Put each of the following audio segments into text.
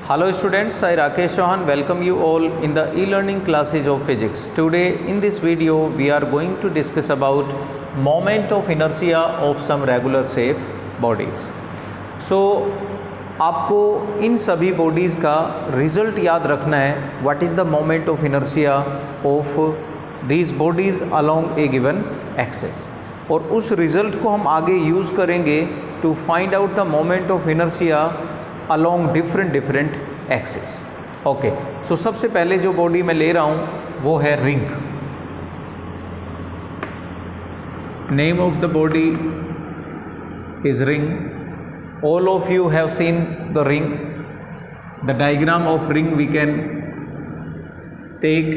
Hello students, I Rakesh Chauhan welcome you all in the e-learning classes of physics. Today in this video we are going to discuss about moment of inertia of some regular shape bodies. So आपको इन सभी bodies का result याद रखना है. What is the moment of inertia of these bodies along a given axis, और उस result को हम आगे यूज़ करेंगे to find out the moment of inertia along different axis. Okay, so सबसे पहले जो बॉडी मैं ले रहा हूँ वो है ring. Name of the body is ring. All of you have seen the ring. The diagram of ring we can take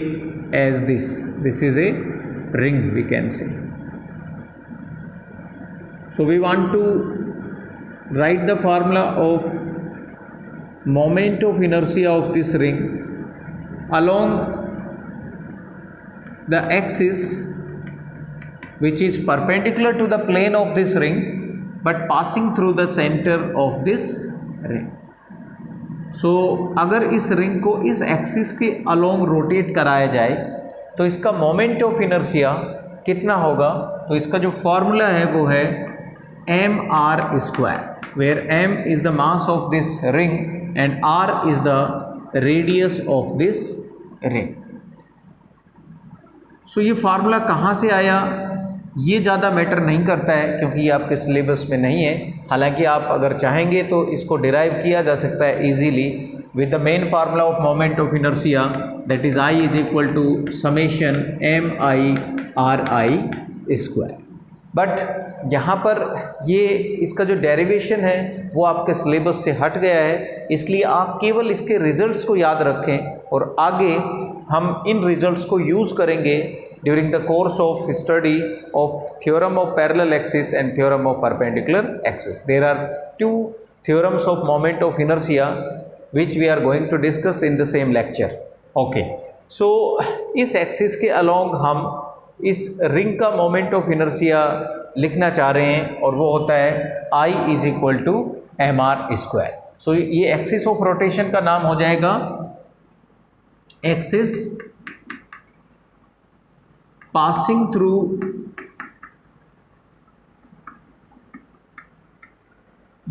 as this. This is a ring, we can say. So we want to write the formula of moment of inertia of this ring along the axis which is perpendicular to the plane of this ring but passing through the center of this ring. So अगर इस ring को इस axis के along rotate कराया जाए तो इसका moment of inertia कितना होगा. तो इसका जो फॉर्मूला है वो है mr square, where m is the mass of this ring and r is the radius of this ring. So ये फार्मूला कहाँ से आया ये ज़्यादा मैटर नहीं करता है क्योंकि ये आपके सिलेबस में नहीं है. हालांकि आप अगर चाहेंगे तो इसको डिराइव किया जा सकता है easily with the main formula of moment of inertia, that is I is equal to summation mi/ri square. But यहाँ पर ये इसका जो डेरिवेशन है वो आपके सिलेबस से हट गया है, इसलिए आप केवल इसके रिजल्ट्स को याद रखें और आगे हम इन रिजल्ट्स को यूज़ करेंगे during the course of study of theorem of parallel axis and theorem of perpendicular axis. There are two theorems of moment of inertia which we are going to discuss in the same lecture. Okay, so इस axis के along हम इस ring का moment of inertia लिखना चाह रहे हैं और वो होता है I is equal to mr square. So ये axis of rotation का नाम हो जाएगा axis passing through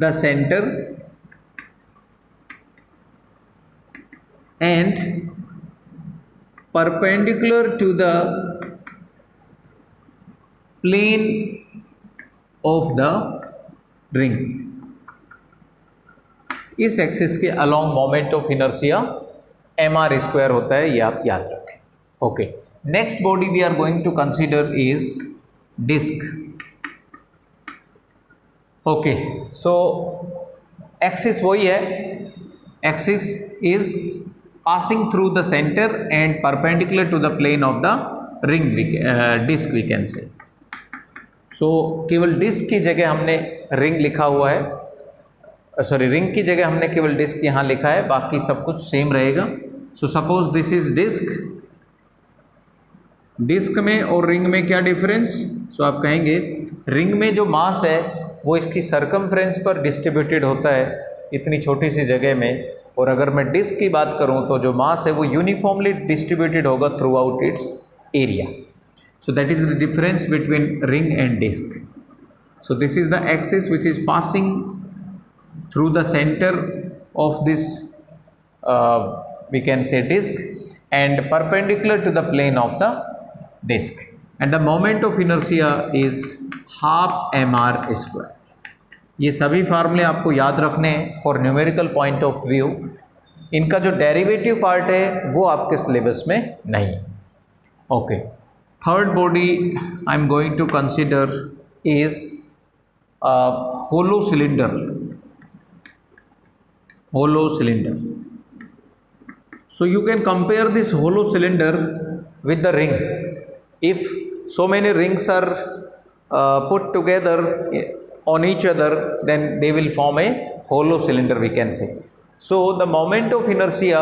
the center and perpendicular to the plane of the ring. इस एक्सिस के along moment of inertia mr square होता है, ये आप याद रखें. Okay, next body we are going to consider is disk. Okay, so axis वही है, axis is passing through the center and perpendicular to the plane of the ring, disk we can say. So केवल disk की जगह हमने ring लिखा हुआ है, sorry ring की जगह हमने केवल डिस्क यहाँ लिखा है, बाकी सब कुछ सेम रहेगा. So suppose this is disk. Disk में और रिंग में क्या डिफरेंस. सो आप कहेंगे रिंग में जो मास है वो इसकी सरकमफ्रेंस पर डिस्ट्रीब्यूटेड होता है इतनी छोटी सी जगह में, और अगर मैं डिस्क की बात करूं तो जो मास है वो यूनिफॉर्मली डिस्ट्रीब्यूटेड होगा throughout its area. So that is the difference between ring and disk. So this is the axis which is passing through the centre of this we can say disk and perpendicular to the plane of the disk, and the moment of inertia is half mr square. ये सभी फार्मूले आपको याद रखने हैं for numerical point of view. इनका जो derivative part है वो आपके सिलेबस में नहीं. Okay, third body I am going to consider is hollow cylinder. Hollow cylinder. So you can compare this hollow cylinder with the ring. If so many rings are put together on each other, then they will form a hollow cylinder, we can say. So the moment of inertia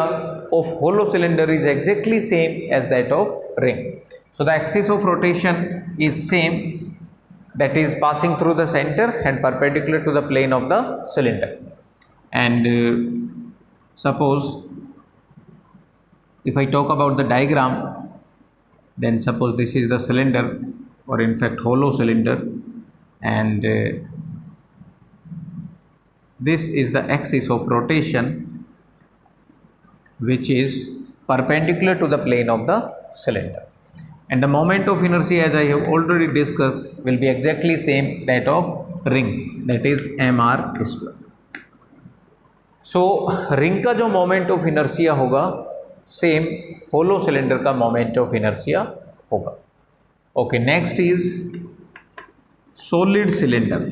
of hollow cylinder is exactly same as that of ring. So the axis of rotation is same, that is passing through the center and perpendicular to the plane of the cylinder. And suppose if I talk about the diagram, then suppose this is the cylinder, or in fact hollow cylinder, and this is the axis of rotation which is perpendicular to the plane of the cylinder, and the moment of inertia, as I have already discussed, will be exactly same that of ring, that is mr square. So ring का जो moment of inertia होगा same hollow cylinder का moment of inertia होगा. Okay, next is solid cylinder.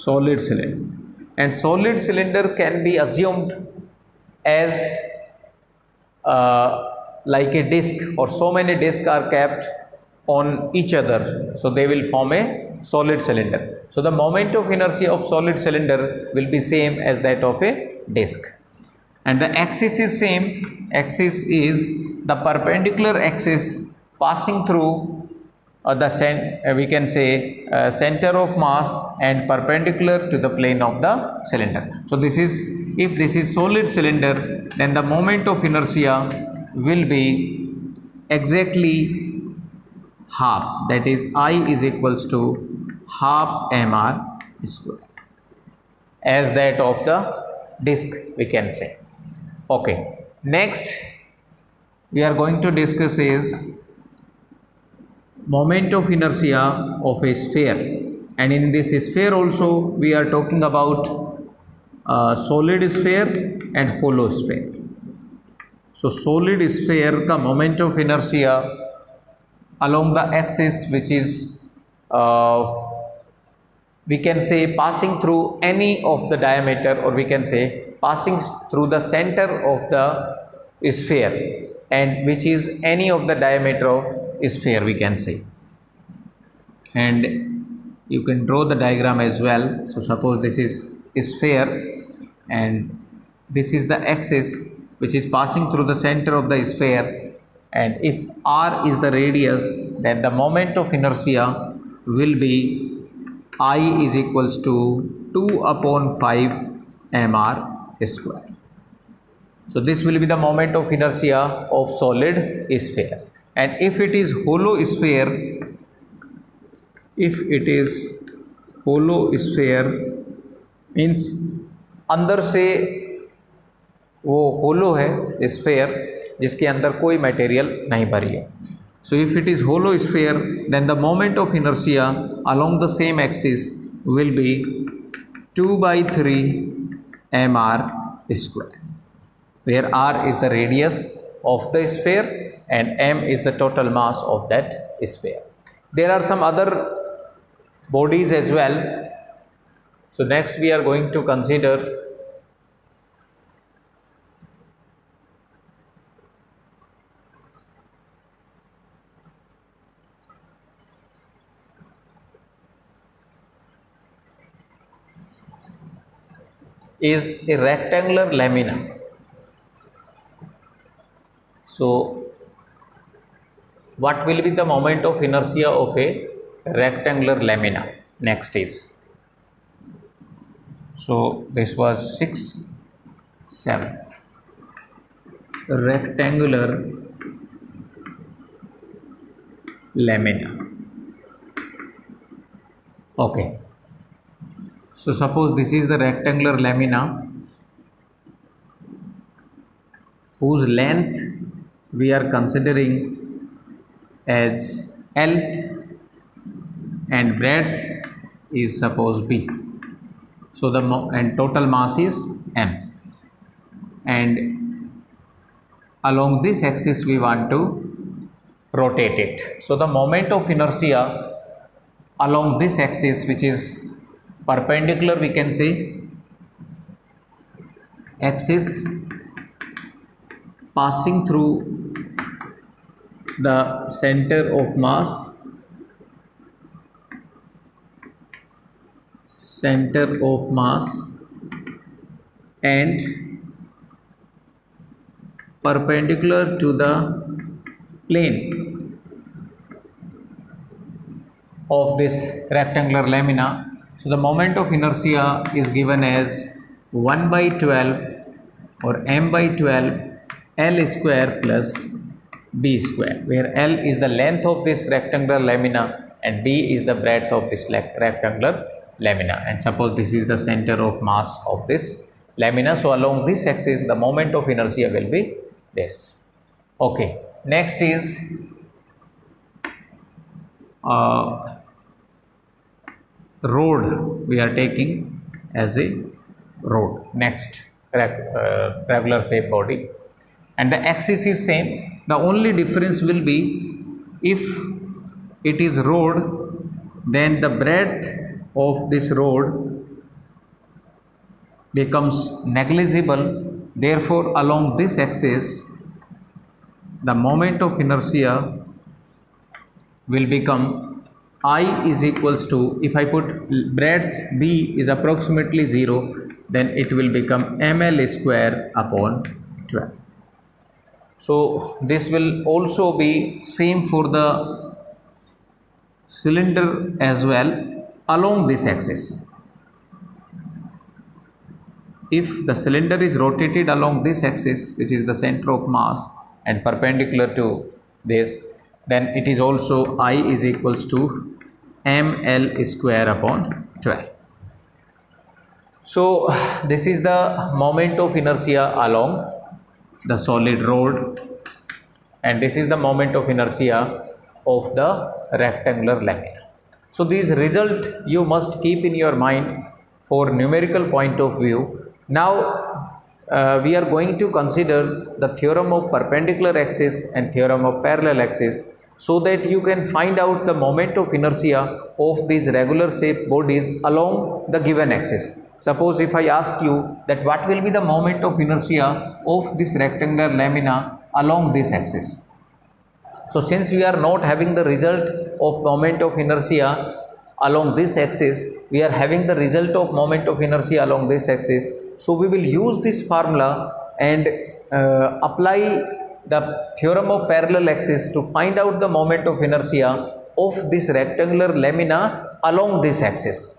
Solid cylinder, and solid cylinder can be assumed as like a disc, or so many discs are kept on each other, so they will form a solid cylinder. So the moment of inertia of solid cylinder will be same as that of a disc, and the axis is same. Axis is the perpendicular axis passing through we can say center of mass and perpendicular to the plane of the cylinder. So this is, if this is solid cylinder, then the moment of inertia will be exactly half, that is I is equals to half mr square, as that of the disc, we can say. Okay, next we are going to discuss is moment of inertia of a sphere, and in this sphere also we are talking about solid sphere and hollow sphere. So solid sphere का moment of inertia along the axis which is we can say passing through any of the diameter, or we can say passing through the center of the sphere, and which is any of the diameter of sphere, we can say. And you can draw the diagram as well. So suppose this is sphere and this is the axis which is passing through the center of the sphere, and if r is the radius, then the moment of inertia will be I is equals to 2 upon 5 mr square. So this will be the moment of inertia of solid sphere. And if it is hollow sphere, if it is hollow sphere means अंदर से वो होलो है sphere जिसके अंदर कोई material नहीं भरी है. So if it is hollow sphere, then the moment of inertia along the same axis will be 2 by 3 mr square, where r is the radius of the sphere and m is the total mass of that sphere. There are some other bodies as well. So next we are going to consider is a rectangular lamina. So what will be the moment of inertia of a rectangular lamina? Next is, so this was 6th, 7th, rectangular lamina. Okay, so suppose this is the rectangular lamina whose length we are considering as L and breadth is suppose B. So the and total mass is M, and along this axis we want to rotate it. So the moment of inertia along this axis, which is perpendicular, we can say axis passing through the center of mass, and perpendicular to the plane of this rectangular lamina. So the moment of inertia is given as 1 by 12 or m by 12 L square plus B square, where L is the length of this rectangular lamina and B is the breadth of this rectangular lamina, and suppose this is the center of mass of this lamina. So along this axis the moment of inertia will be this. Okay, next is rod. We are taking as a rod. Next, regular shape body, and the axis is same. The only difference will be, if it is rod, then the breadth of this rod becomes negligible. Therefore along this axis the moment of inertia will become I is equals to, if I put breadth B is approximately 0, then it will become ml square upon 12. So this will also be same for the cylinder as well along this axis. If the cylinder is rotated along this axis, which is the center of mass and perpendicular to this, then it is also I is equals to ml square upon 12. So this is the moment of inertia along the solid rod, and this is the moment of inertia of the rectangular lamina. So these result you must keep in your mind for numerical point of view. Now we are going to consider the theorem of perpendicular axis and theorem of parallel axis, so that you can find out the moment of inertia of these regular shaped bodies along the given axis. Suppose if I ask you that what will be the moment of inertia of this rectangular lamina along this axis. So since we are not having the result of moment of inertia along this axis, we are having the result of moment of inertia along this axis. So we will use this formula and apply the theorem of parallel axis to find out the moment of inertia of this rectangular lamina along this axis.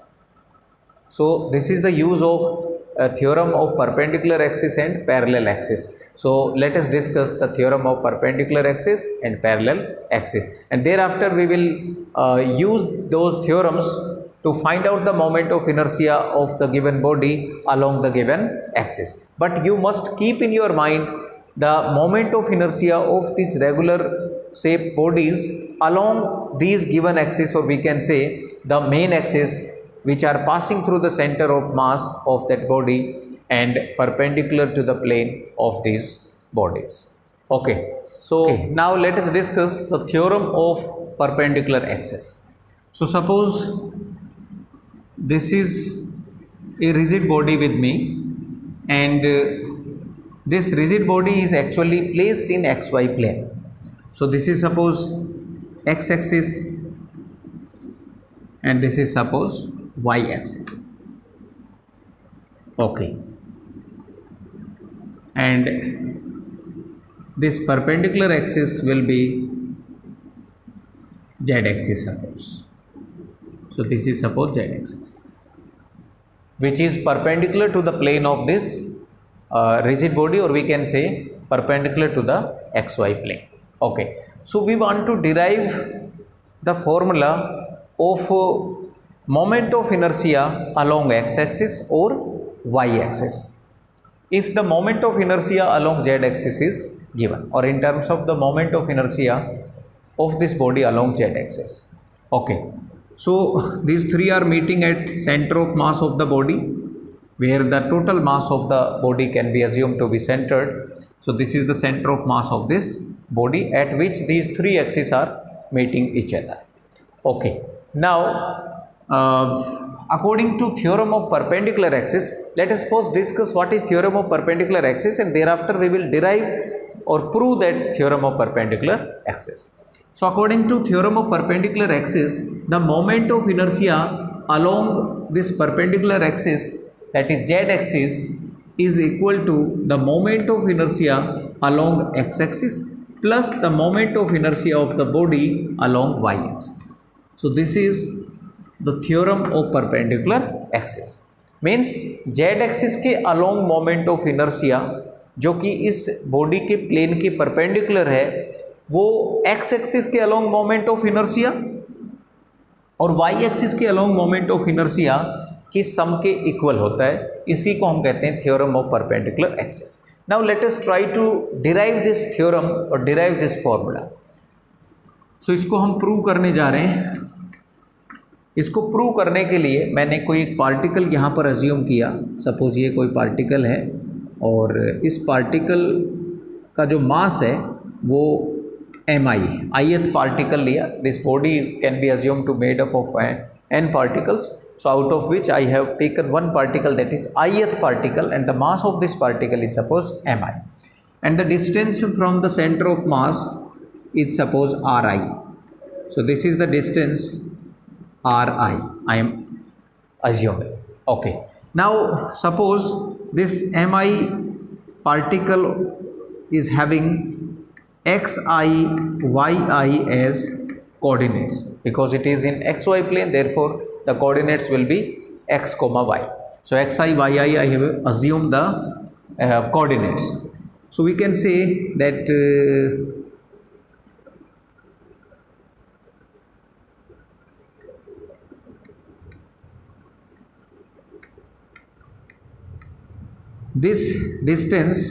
So this is the use of theorem of perpendicular axis and parallel axis. So let us discuss the theorem of perpendicular axis and parallel axis, and thereafter we will use those theorems to find out the moment of inertia of the given body along the given axis. But you must keep in your mind the moment of inertia of these regular shaped bodies along these given axis, or we can say the main axis, which are passing through the center of mass of that body and perpendicular to the plane of these bodies. Okay, so now let us discuss the theorem of perpendicular axis. So suppose this is a rigid body with me, and this rigid body is actually placed in xy plane. So this is suppose x axis and this is suppose y axis. Okay, and this perpendicular axis will be z axis suppose. So this is suppose z axis, which is perpendicular to the plane of this rigid body, or we can say perpendicular to the xy plane. Okay, so we want to derive the formula of moment of inertia along x-axis or y-axis. If the moment of inertia along z-axis is given, or in terms of the moment of inertia of this body along z-axis. Okay, so these three are meeting at center of mass of the body, where the total mass of the body can be assumed to be centered. So this is the center of mass of this body at which these three axes are meeting each other. Okay, now according to theorem of perpendicular axis, let us first discuss what is theorem of perpendicular axis, and thereafter we will derive or prove that theorem of perpendicular axis. So according to theorem of perpendicular axis, the moment of inertia along this perpendicular axis, that is z axis, is equal to the moment of inertia along x axis plus the moment of inertia of the body along y axis. So this is the theorem of perpendicular axis means Z axis के along moment of inertia जो कि इस body के plane के perpendicular है, वो x axis के along moment of inertia और वाई एक्सिस के अलोंग मोमेंट ऑफ इनर्शिया के सम के इक्वल होता है। इसी को हम कहते हैं theorem of perpendicular axis. Now let us try to derive this theorem और डिराइव दिस फॉर्मूला। सो इसको हम प्रूव करने जा रहे हैं। इसको प्रूव करने के लिए मैंने कोई एक पार्टिकल यहाँ पर अज्यूम किया। सपोज ये कोई पार्टिकल है और इस पार्टिकल का जो मास है वो mi ith पार्टिकल लिया। This body can be assume to made up of n particles, so out of which I have taken one particle, that is ith particle, and the mass of this particle is suppose mi, and the distance from the center of mass is suppose ri. So this is the distance ri I am assuming. Okay, now suppose this mi particle is having xi yi as coordinates because it is in xy plane, therefore the coordinates will be x comma y. So xi yi I have assumed the coordinates. So we can say that this distance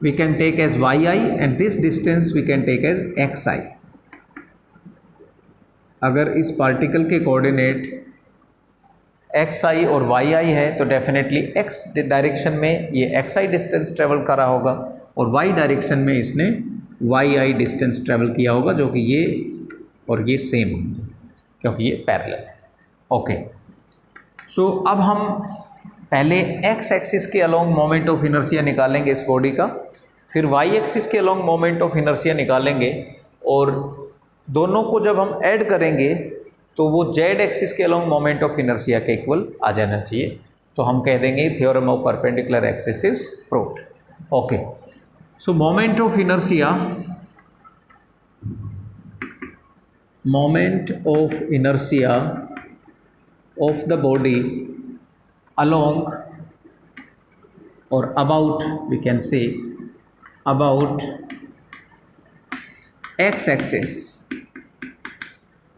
we can take as yi and this distance we can take as xi. अगर इस particle के coordinate xi और yi है तो definitely x direction में ये xi distance travel करा होगा और y डायरेक्शन में इसने yi डिस्टेंस ट्रेवल किया होगा, जो कि ये और ये सेम होंगे क्योंकि ये पैरेलल है। ओके, सो अब हम पहले x एक्सिस के अलोंग मोमेंट ऑफ इनर्शिया निकालेंगे इस बॉडी का, फिर y एक्सिस के अलोंग मोमेंट ऑफ इनर्शिया निकालेंगे और दोनों को जब हम ऐड करेंगे तो वो z एक्सिस के अलोंग मोमेंट ऑफ इनर्शिया के इक्वल आ जाना चाहिए। तो हम कह देंगे theorem of perpendicular axis is proved. Okay, so moment of inertia of the body along और about, we can say about x axis.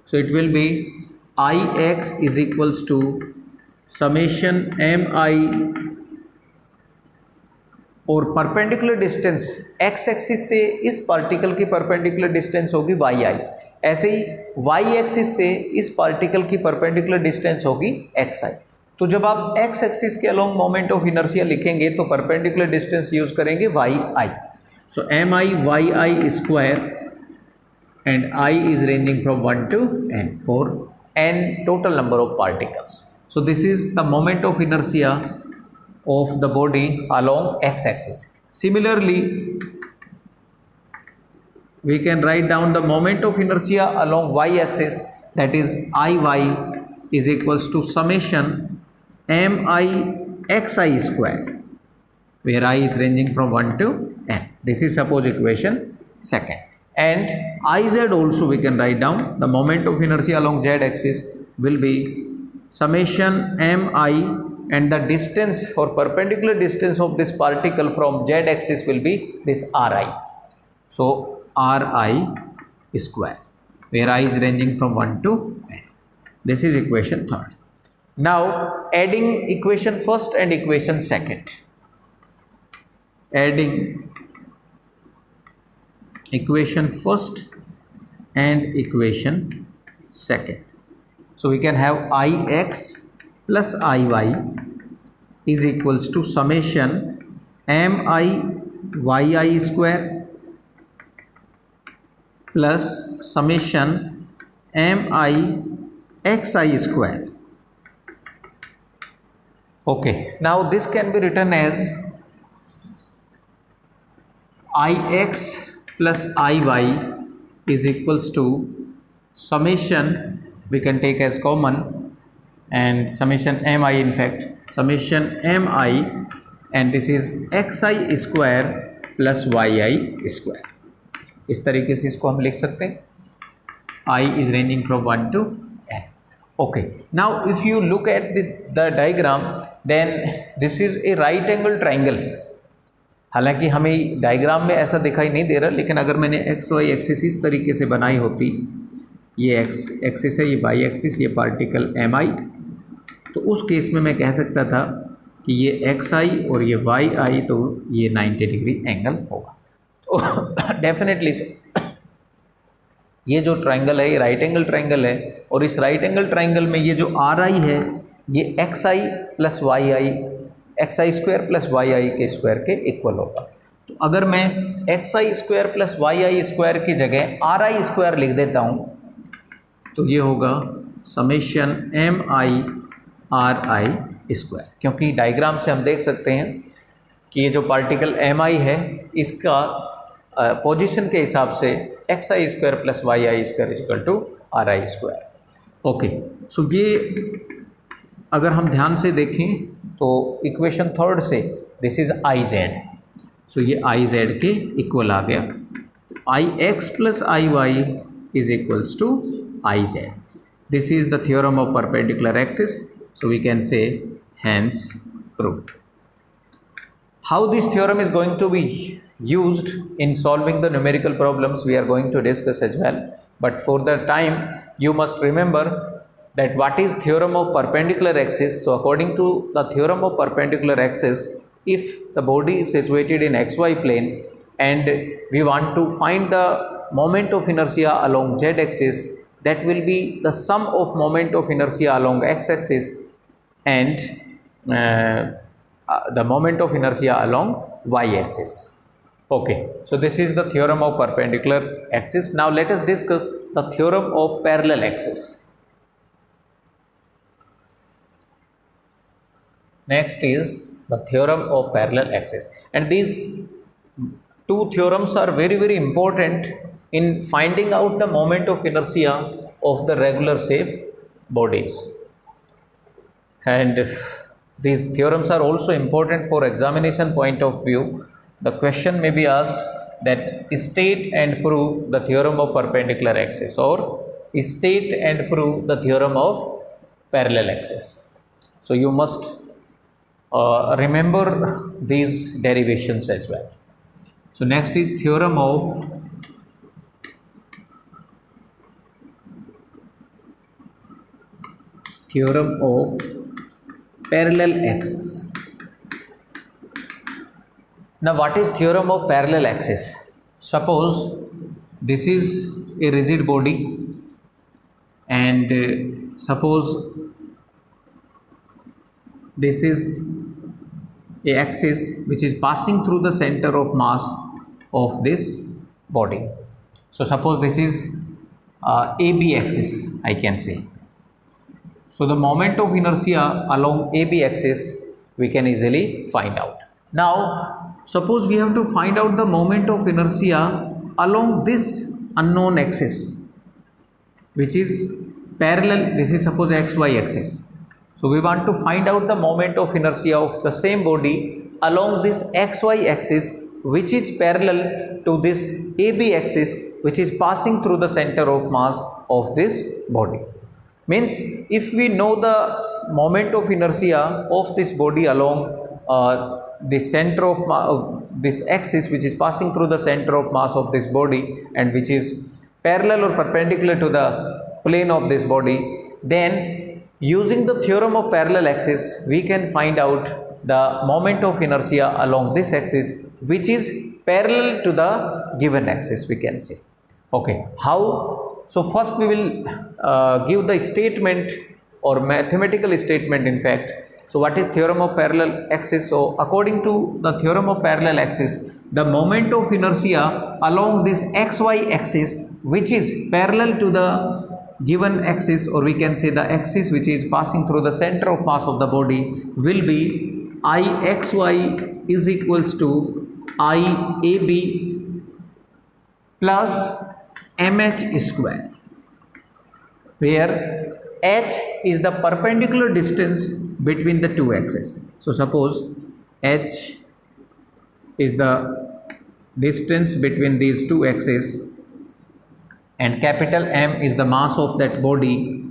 So it will be Ix is equals to summation mi और perpendicular distance x axis से इस particle की perpendicular distance होगी yi, ऐसे ही y axis से इस particle की परपेंडिकुलर डिस्टेंस होगी xi। तो जब आप x एक्सिस के अलोंग मोमेंट ऑफ इनर्शिया लिखेंगे तो परपेंडिकुलर डिस्टेंस यूज करेंगे yi। So mi yi square and I is ranging from 1 to n for n total number of particles. So this is the moment of inertia of the body along x axis. Similarly, we can write down the moment of inertia along y axis, that is Iy is equals to summation mi xi square, where I is ranging from 1 to n. This is suppose equation second. And Iz also we can write down the moment of inertia along z axis will be summation mi and the distance or perpendicular distance of this particle from z axis will be this ri. So ri square, where I is ranging from 1 to n. This is equation third. Now adding equation first and equation second. Adding equation first and equation second. So we can have Ix plus Iy is equals to summation mi yi square plus summation mi xi square. Okay, now this can be written as Ix plus Iy is equals to summation, we can take as common, and summation mi, in fact summation mi, and this is xi square plus yi square. इस तरीके से इसको हम लिख सकते हैं। I is ranging from 1 to n Okay, now if you look at the diagram, then this is a right angle triangle. हालांकि हमें डायग्राम में ऐसा दिखाई नहीं दे रहा, लेकिन अगर मैंने एक्स वाई एक्सिस इस तरीके से बनाई होती, ये एक्स एक्सिस है, ये वाई एक्सिस, ये पार्टिकल एम आई, तो उस केस में मैं कह सकता था कि ये एक्स आई और ये वाई आई, तो ये 90 डिग्री एंगल होगा। तो डेफिनेटली ये जो ट्राइंगल है ये राइट एंगल ट्राइंगल है, और इस राइट एंगल ट्राइंगल में ये जो आर आई है ये x I plus y I, x i square plus y आई के स्क्वायर के इक्वल होगा। तो अगर मैं x i square plus y i square की जगह आर आई स्क्वायर लिख देता हूँ, तो ये होगा summation M I R I square, क्योंकि डायग्राम से हम देख सकते हैं कि ये जो पार्टिकल एम आई है इसका पोजीशन के हिसाब से x i square plus y i square equal to r I square. Okay, so ये अगर हम ध्यान से देखें तो इक्वेशन थर्ड से this is I Z, so ये आई जेड के इक्वल आ गया। I X plus I Y is equals to I Z. This is the theorem of perpendicular axis, so we can say hence proved. How this theorem is going to be used in solving the numerical problems we are going to discuss as well, but for the time you must remember that what is theorem of perpendicular axis. So according to the theorem of perpendicular axis, if the body is situated in xy plane and we want to find the moment of inertia along z axis, that will be the sum of moment of inertia along x axis and the moment of inertia along y axis. Okay, so this is the theorem of perpendicular axis. Now let us discuss the theorem of parallel axis. Next is the theorem of parallel axis, and these two theorems are very important in finding out the moment of inertia of the regular shape bodies, and these theorems are also important for examination point of view. The question may be asked that state and prove the theorem of perpendicular axis, or state and prove the theorem of parallel axis. So you must remember these derivations as well. So next is theorem of parallel axis. Now what is theorem of parallel axis? Suppose this is a rigid body and suppose this is a axis which is passing through the center of mass of this body. So suppose this is AB axis, I can say. So the moment of inertia along AB axis we can easily find out. Now suppose we have to find out the moment of inertia along this unknown axis which is parallel. This is suppose xy axis. So we want to find out the moment of inertia of the same body along this xy axis which is parallel to this AB axis which is passing through the center of mass of this body. Means if we know the moment of inertia of this body along the center of this axis which is passing through the center of mass of this body and which is parallel or perpendicular to the plane of this body, then using the theorem of parallel axis we can find out the moment of inertia along this axis which is parallel to the given axis, we can say. Okay, how? So first we will give the statement or mathematical statement in fact. So what is theorem of parallel axis? So according to the theorem of parallel axis, the moment of inertia along this xy axis which is parallel to the given axis, or we can say the axis which is passing through the center of mass of the body, will be Ixy is equals to Iab plus mh square, where h is the perpendicular distance between the two axes. So suppose h is the distance between these two axes and capital M is the mass of that body,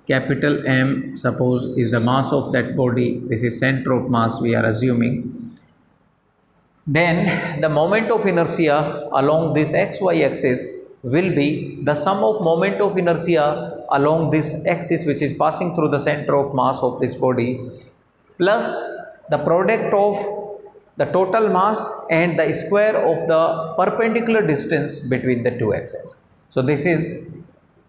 capital M suppose is the mass of that body, this is center of mass we are assuming, then the moment of inertia along this xy axis will be the sum of moment of inertia along this axis which is passing through the center of mass of this body plus the product of the total mass and the square of the perpendicular distance between the two axes. So this is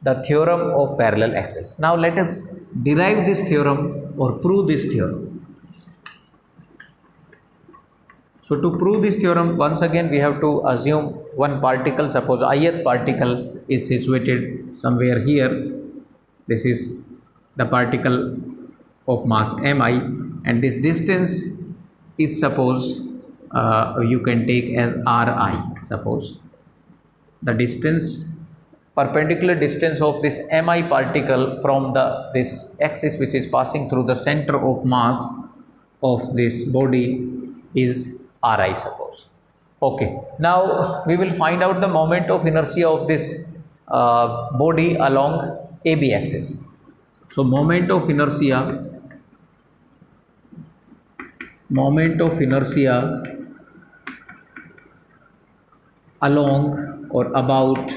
the theorem of parallel axis. Now let us derive this theorem or prove this theorem. So to prove this theorem, once again we have to assume one particle. Suppose ith particle is situated somewhere here. This is the particle of mass mi, and this distance is suppose you can take as ri. Suppose the distance, perpendicular distance of this mi particle from this axis which is passing through the center of mass of this body is ri, suppose. Okay, now we will find out the moment of inertia of this body along AB axis. So moment of inertia along or about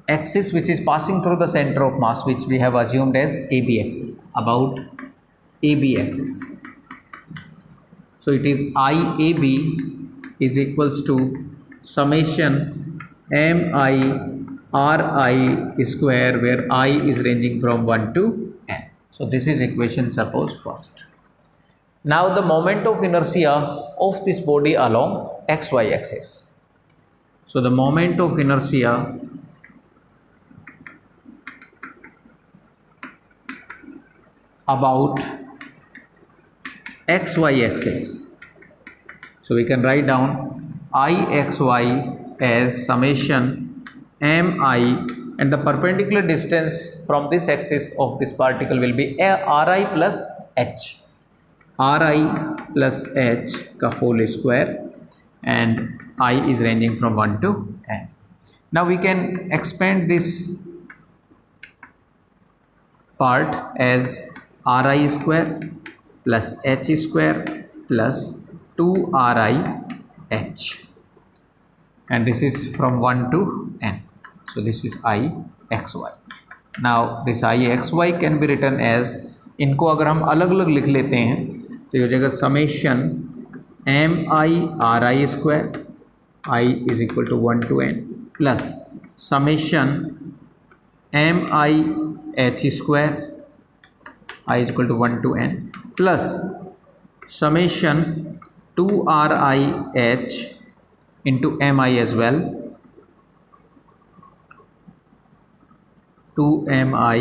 axis which is passing through the center of mass, which we have assumed as AB axis, about AB axis. So it is IAB is equals to summation MI RI square, where I is ranging from 1 to n. So this is equation suppose first. Now the moment of inertia of this body along xy axis. So the moment of inertia about xy axis. So we can write down Ixy as summation mi, and the perpendicular distance from this axis of this particle will be ri plus h. Ri plus h ka whole square, and I is ranging from 1 to n. Now we can expand this part as ri square plus h square plus 2ri h, and this is from 1 to n. So this is Ixy. Now this Ixy can be written as, इनको अगर हम अलग अलग लिख लेते हैं तो ये हो जाएगा summation mi ri square, I is equal to 1 to n, plus summation mi h square, I is equal to 1 to n, plus summation 2ri h into mi as well, 2mi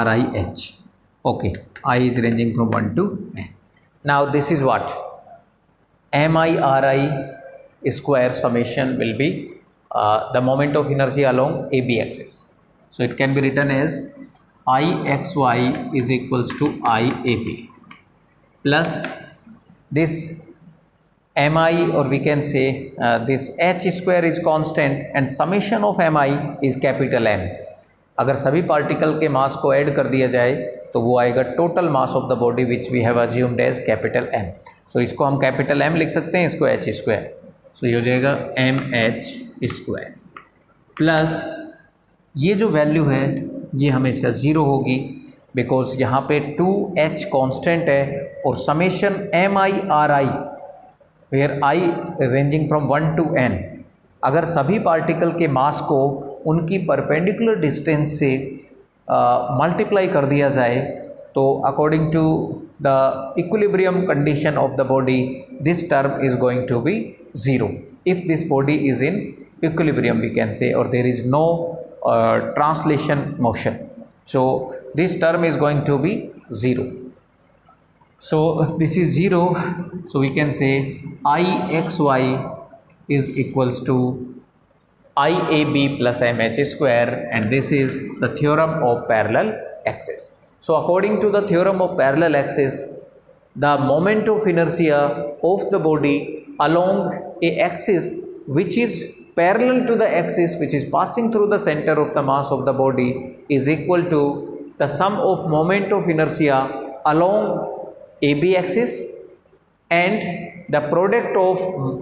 ri h. Okay, I is ranging from 1 to n. Now this is what mi ri square summation will be the moment of inertia along AB axis. So it can be written as Ixy is equals to IAB plus this mi, or we can say this h square is constant and summation of mi is capital M. अगर सभी particle के मास को add कर दिया जाए तो वो आएगा total mass of the body which we have assumed as capital M. So इसको हम कैपिटल M लिख सकते हैं, इसको h स्क्वायर. सो ये हो जाएगा mh स्क्वायर प्लस ये जो वैल्यू है ये हमेशा ज़ीरो होगी बिकॉज यहाँ पे 2h कांस्टेंट है और समेशन mi ri where i ranging from 1 to n, अगर सभी पार्टिकल के मास को उनकी परपेंडिकुलर डिस्टेंस से मल्टीप्लाई कर दिया जाए तो according to the equilibrium condition of the body this term is going to be zero if this body is in equilibrium we can say, और there is no translation motion. So this term is going to be 0. So this is 0. So we can say Ixy is equals to IAB plus MH square, and this is the theorem of parallel axis. So according to the theorem of parallel axis, the moment of inertia of the body along a axis which is parallel to the axis which is passing through the center of the mass of the body is equal to the sum of moment of inertia along AB axis and the product of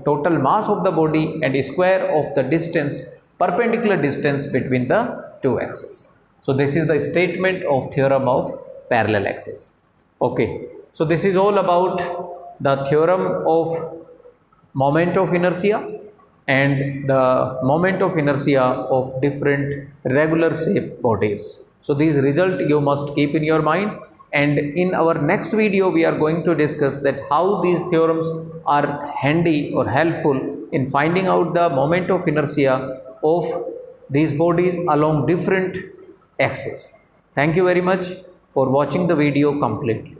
total mass of the body and square of the distance, perpendicular distance between the two axes. So this is the statement of theorem of parallel axis. Okay, so this is all about the theorem of moment of inertia and the moment of inertia of different regular shape bodies. So these results you must keep in your mind, and in our next video we are going to discuss that how these theorems are handy or helpful in finding out the moment of inertia of these bodies along different axes. Thank you very much for watching the video completely.